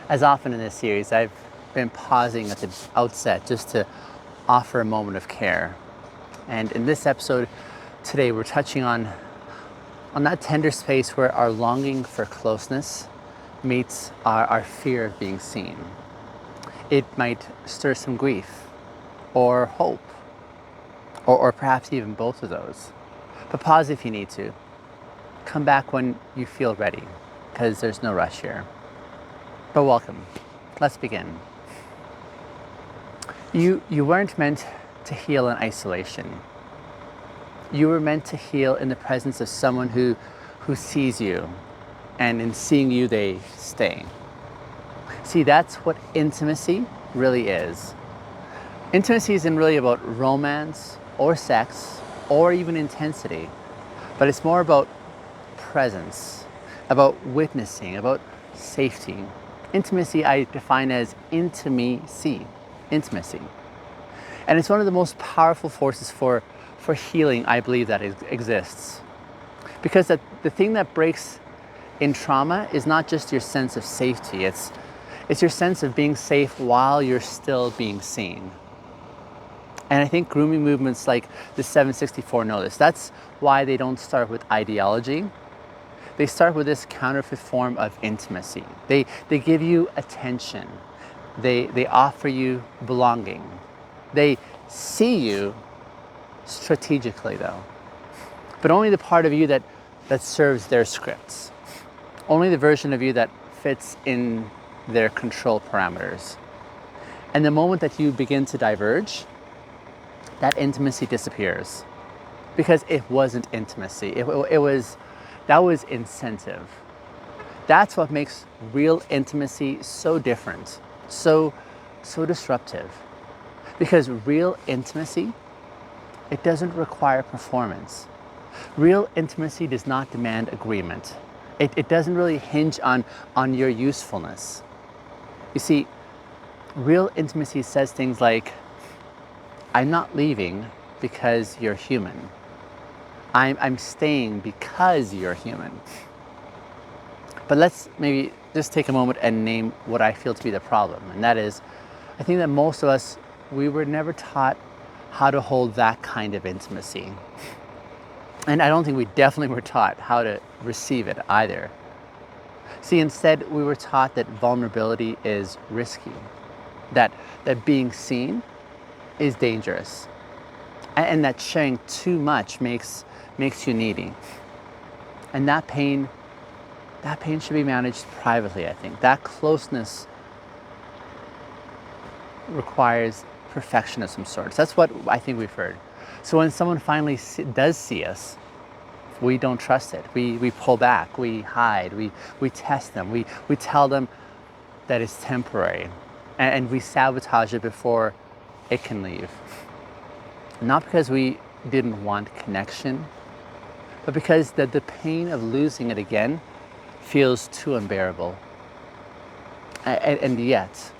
As often in this series, I've been pausing at the outset just to offer a moment of care. And in this episode today, we're touching on that tender space where our longing for closeness meets our fear of being seen. It might stir some grief or hope, or perhaps even both of those. But pause if you need to. Come back when you feel ready, because there's no rush here. But welcome. Let's begin. You weren't meant to heal in isolation. You were meant to heal in the presence of someone who sees you, and in seeing you, they stay. See, that's what intimacy really is. Intimacy isn't really about romance or sex or even intensity, but it's more about presence, about witnessing, about safety. Intimacy I define as intimacy. And it's one of the most powerful forces for healing, I believe, that exists. Because the thing that breaks in trauma is not just your sense of safety, it's your sense of being safe while you're still being seen. And I think grooming movements like the 764 know this. That's why they don't start with ideology. They start with this counterfeit form of intimacy. They give you attention. They offer you belonging. They see you strategically, though, but only the part of you that serves their scripts, only the version of you that fits in their control parameters. And the moment that you begin to diverge, that intimacy disappears, because it wasn't intimacy. That was incentive. That's what makes real intimacy so different, so disruptive. Because real intimacy, it doesn't require performance. Real intimacy does not demand agreement. It doesn't really hinge on your usefulness. You see, real intimacy says things like, I'm not leaving because you're human. I'm staying because you're human. But let's maybe just take a moment and name what I feel to be the problem. And that is, I think that most of us, we were never taught how to hold that kind of intimacy. And I don't think we definitely were taught how to receive it either. See, instead, we were taught that vulnerability is risky, that being seen is dangerous, and that sharing too much makes you needy. And that pain should be managed privately, I think. That closeness requires perfection of some sort. So that's what I think we've heard. So when someone finally does see us, we don't trust it. We pull back, we hide, we test them, we tell them that it's temporary, and we sabotage it before it can leave. Not because we didn't want connection, but because the pain of losing it again feels too unbearable. And yet,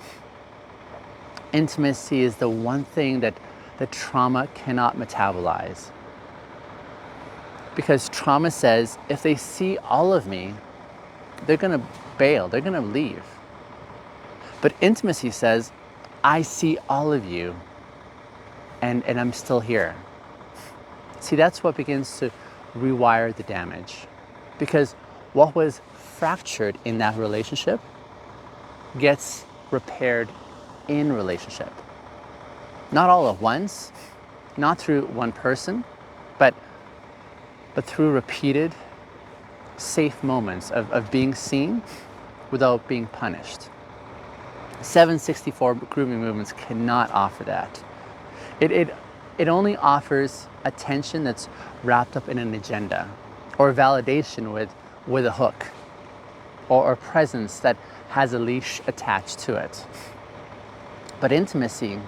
intimacy is the one thing that trauma cannot metabolize. Because trauma says, if they see all of me, they're gonna bail, they're gonna leave. But intimacy says, I see all of you, and I'm still here. See, that's what begins to rewire the damage. Because what was fractured in that relationship gets repaired in relationship. Not all at once, not through one person, but through repeated, safe moments of being seen without being punished. 764 grooming movements cannot offer that. It only offers attention that's wrapped up in an agenda, or validation with a hook, or presence that has a leash attached to it. But intimacy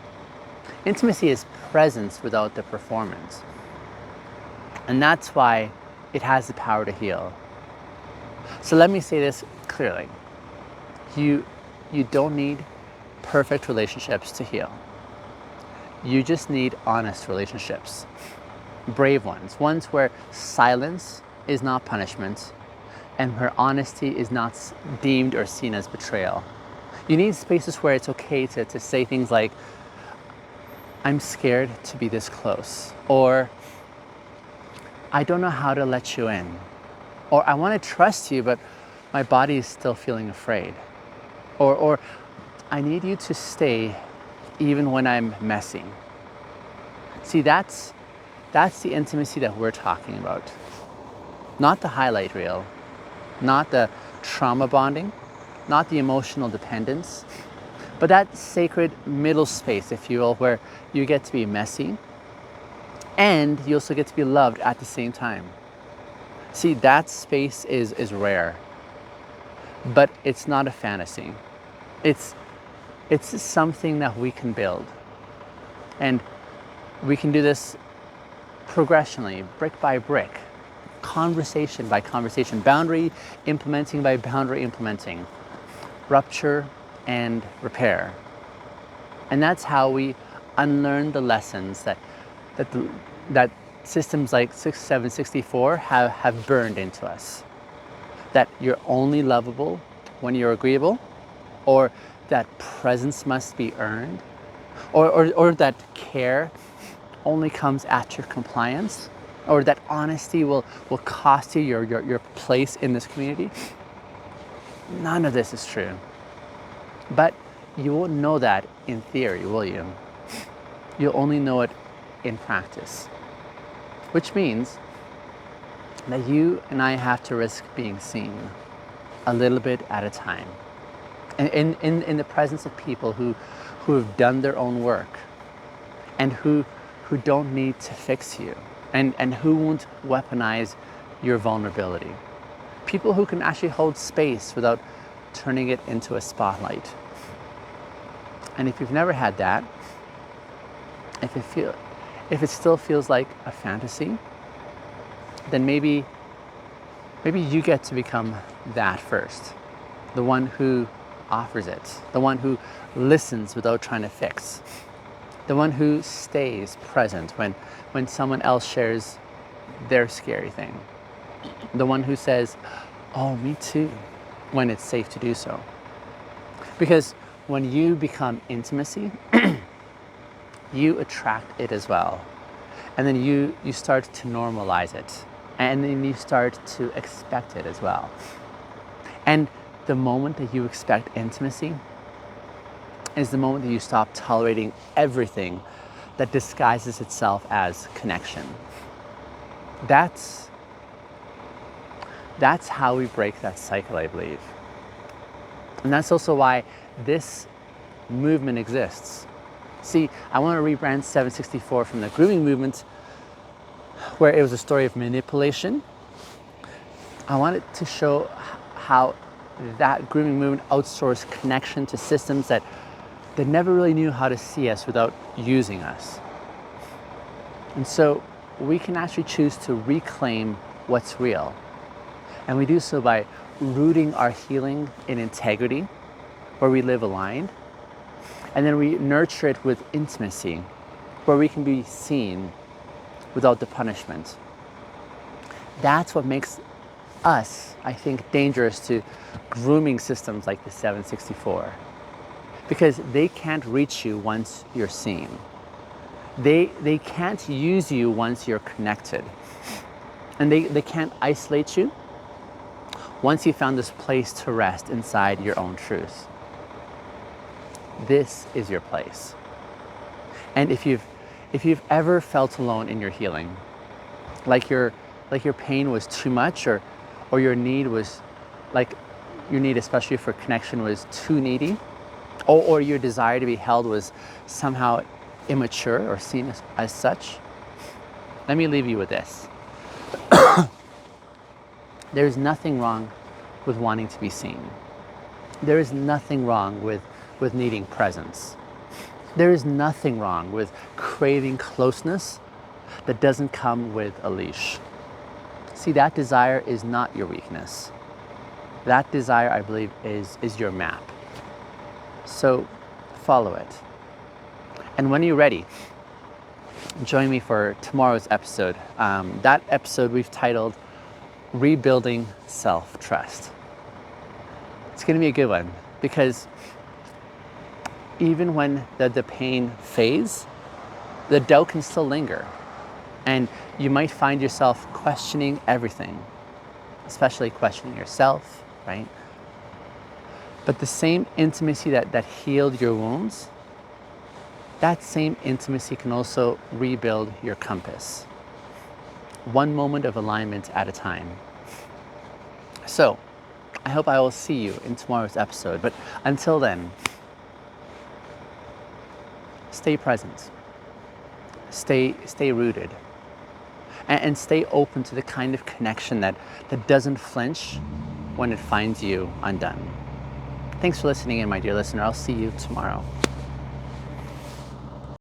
is presence without the performance. And that's why it has the power to heal. So let me say this clearly. You don't need perfect relationships to heal. You just need honest relationships. Brave ones where silence is not punishment, and where honesty is not deemed or seen as betrayal. You need spaces where it's okay to say things like, I'm scared to be this close, or I don't know how to let you in, or I want to trust you, but my body is still feeling afraid, or I need you to stay even when I'm messy. See, that's the intimacy that we're talking about. Not the highlight reel, not the trauma bonding, not the emotional dependence, but that sacred middle space, if you will, where you get to be messy and you also get to be loved at the same time. See, that space is rare, but it's not a fantasy. It's something that we can build. And we can do this progressionally, brick by brick, conversation by conversation, boundary implementing by boundary implementing, rupture and repair. And that's how we unlearn the lessons that systems like 6764 have burned into us. That you're only lovable when you're agreeable, or that presence must be earned, or that care only comes at your compliance, or that honesty will cost you your place in this community. None of this is true. But you won't know that in theory, will you? You'll only know it in practice. Which means that you and I have to risk being seen a little bit at a time. And in the presence of people who have done their own work, and who don't need to fix you, and who won't weaponize your vulnerability. People who can actually hold space without turning it into a spotlight. And if you've never had that, if it still feels like a fantasy, then maybe you get to become that first. The one who offers it, the one who listens without trying to fix, the one who stays present when someone else shares their scary thing, the one who says, oh, me too, when it's safe to do so. Because when you become intimacy, you attract it as well. And then you start to normalize it. And then you start to expect it as well. And the moment that you expect intimacy is the moment that you stop tolerating everything that disguises itself as connection. That's how we break that cycle, I believe. And that's also why this movement exists. See, I want to rebrand 764 from the grooming movement, where it was a story of manipulation. I wanted to show how that grooming movement outsourced connection to systems that never really knew how to see us without using us. And so we can actually choose to reclaim what's real. And we do so by rooting our healing in integrity, where we live aligned. And then we nurture it with intimacy, where we can be seen without the punishment. That's what makes us, I think, dangerous to grooming systems like the 764. Because they can't reach you once you're seen. They can't use you once you're connected. And they can't isolate you once you found this place to rest inside your own truth. This is your place. And if you've ever felt alone in your healing, like your pain was too much, or your need was, like your need especially for connection was too needy, or your desire to be held was somehow immature or seen as such, let me leave you with this. There's nothing wrong with wanting to be seen. There is nothing wrong with needing presence. There is nothing wrong with craving closeness that doesn't come with a leash. See, that desire is not your weakness. That desire, I believe, is your map. So follow it. And when you're ready, join me for tomorrow's episode. That episode we've titled Rebuilding Self-Trust. It's going to be a good one, because even when the pain fades, the doubt can still linger. And you might find yourself questioning everything, especially questioning yourself, right? But the same intimacy that healed your wounds, that same intimacy can also rebuild your compass, one moment of alignment at a time. So, I hope I will see you in tomorrow's episode. But until then, stay present, stay rooted, and stay open to the kind of connection that doesn't flinch when it finds you undone. Thanks for listening in, my dear listener. I'll see you tomorrow.